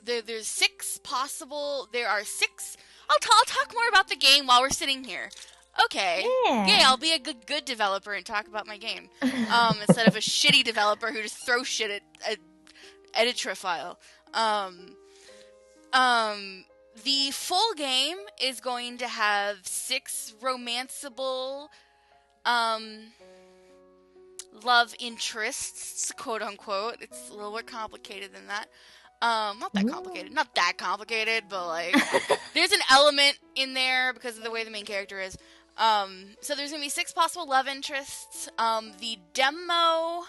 there's six possible. There are six. I'll talk more about the game while we're sitting here. Okay. Yeah. I'll be a good developer and talk about my game. Instead of a shitty developer who just throws shit at a editor file. The full game is going to have 6 romanceable, love interests, quote unquote. It's a little bit complicated than that. Not that complicated. Not that complicated, but like, there's an element in there because of the way the main character is. So there's gonna be 6 possible love interests. The demo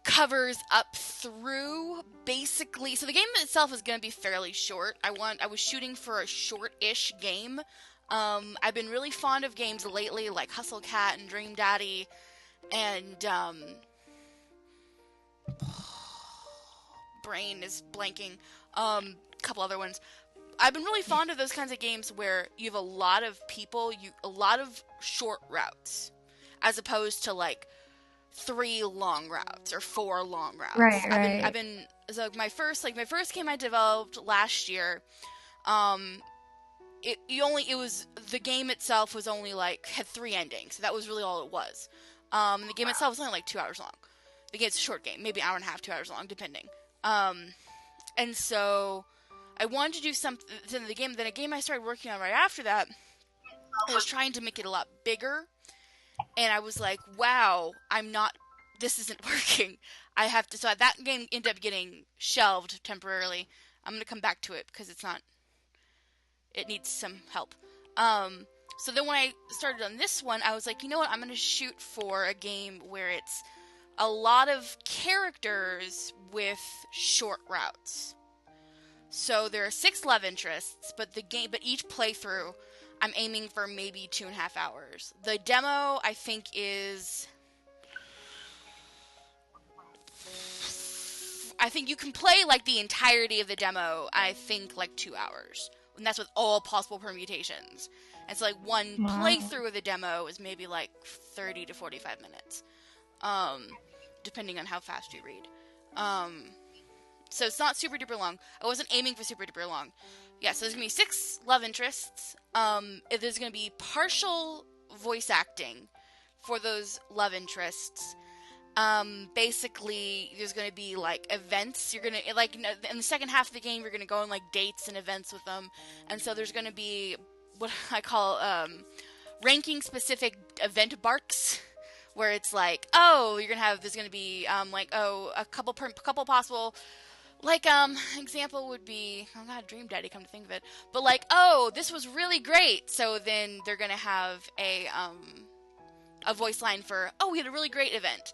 covers up through basically, so the game itself is gonna be fairly short. I was shooting for a short-ish game. I've been really fond of games lately, like Hustle Cat and Dream Daddy, and brain is blanking. Couple other ones. I've been really fond of those kinds of games where you have a lot of people, a lot of short routes, as opposed to like 3 long routes or 4 long routes. Right. I've been so my first game I developed last year. The game itself was only like had 3 endings, so that was really all it was. The game itself was only like 2 hours long. The game's a short game, maybe an hour and a half, 2 hours long, depending. And so I wanted to do something in the game. Then a game I started working on right after that, I was trying to make it a lot bigger. And I was like, wow, this isn't working. So that game ended up getting shelved temporarily. I'm going to come back to it because it needs some help. So then when I started on this one, I was like, you know what, I'm going to shoot for a game where it's a lot of characters with short routes. So there are 6 love interests, but each playthrough, I'm aiming for maybe 2.5 hours. The demo, I think, is... I think you can play, like, the entirety of the demo, I think, like, 2 hours. And that's with all possible permutations. And so, like, one playthrough of the demo is maybe, like, 30 to 45 minutes. Depending on how fast you read. So it's not super duper long. I wasn't aiming for super duper long. Yeah, so there's going to be 6 love interests. There's going to be partial voice acting for those love interests. Basically, there's going to be, like, events. You're going to, like, in the second half of the game, you're going to go on, like, dates and events with them. And so there's going to be what I call, ranking-specific event barks. Where it's like, there's going to be, a couple possible... Like, example would be, Dream Daddy, come to think of it. But like, this was really great. So then they're gonna have a voice line for, we had a really great event.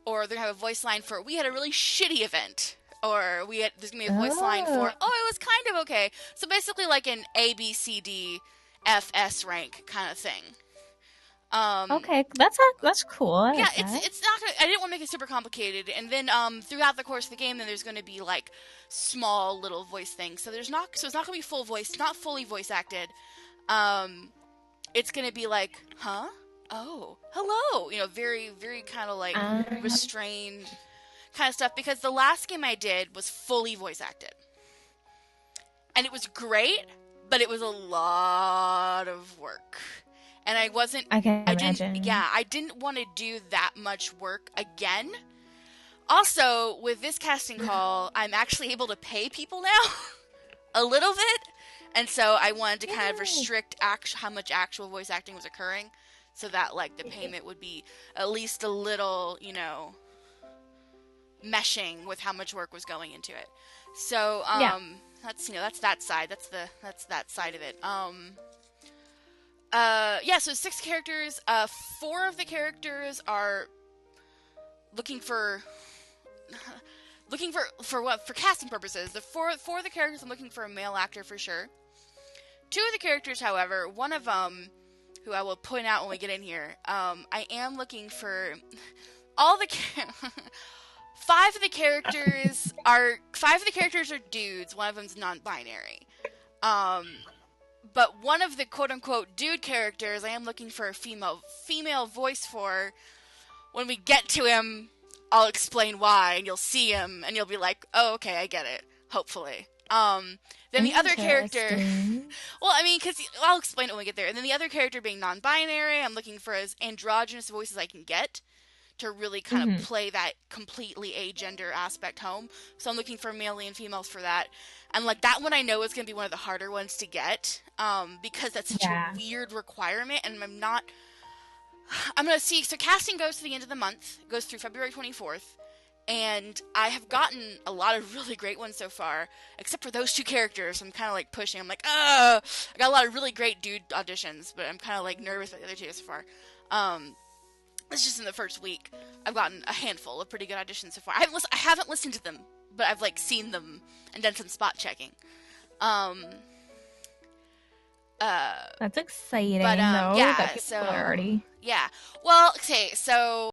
Or they're gonna have a voice line for, we had a really shitty event. Or there's gonna be a voice line for, it was kind of okay. So basically like an A, B, C, D, F, S rank kind of thing. Okay, that's cool. Yeah, it's not. I didn't want to make it super complicated. And then throughout the course of the game, then there's going to be like small little voice things. So it's not going to be full voice, not fully voice acted. It's going to be like, huh? Oh, hello. Very very kind of like restrained kind of stuff. Because the last game I did was fully voice acted, and it was great, but it was a lot of work. And I can imagine. I didn't want to do that much work again. Also, with this casting call, I'm actually able to pay people now a little bit. And so I wanted to kind of restrict how much actual voice acting was occurring so that like the payment would be at least a little, meshing with how much work was going into it. So, that's that side. That's that side of it. So 6 characters. 4 of the characters are looking for what? For casting purposes. The 4 of the characters, I'm looking for a male actor for sure. 2 of the characters, however, one of them, who I will point out when we get in here, I am looking for all the 5 of the characters are dudes. One of them's non-binary. But one of the quote-unquote dude characters, I am looking for a female voice for. When we get to him, I'll explain why, and you'll see him, and you'll be like, oh, okay, I get it. hopefully. Then the other character, well, I mean, because I'll explain it when we get there. And then the other character being non-binary, I'm looking for as androgynous voices I can get to really kind of play that completely agender aspect home. So I'm looking for male and females for that. And like that one I know is going to be one of the harder ones to get, because that's such a weird requirement, and I'm going to see, so casting goes to the end of the month, it goes through February 24th, and I have gotten a lot of really great ones so far, except for those two characters. I'm kind of like pushing, I'm like, I got a lot of really great dude auditions, but I'm kind of like nervous about the other two so far. It's just in the first week, I've gotten a handful of pretty good auditions so far. I haven't listened to them, but I've like seen them and done some spot checking. That's exciting, but though. yeah, that people so are already. yeah. Well, okay, so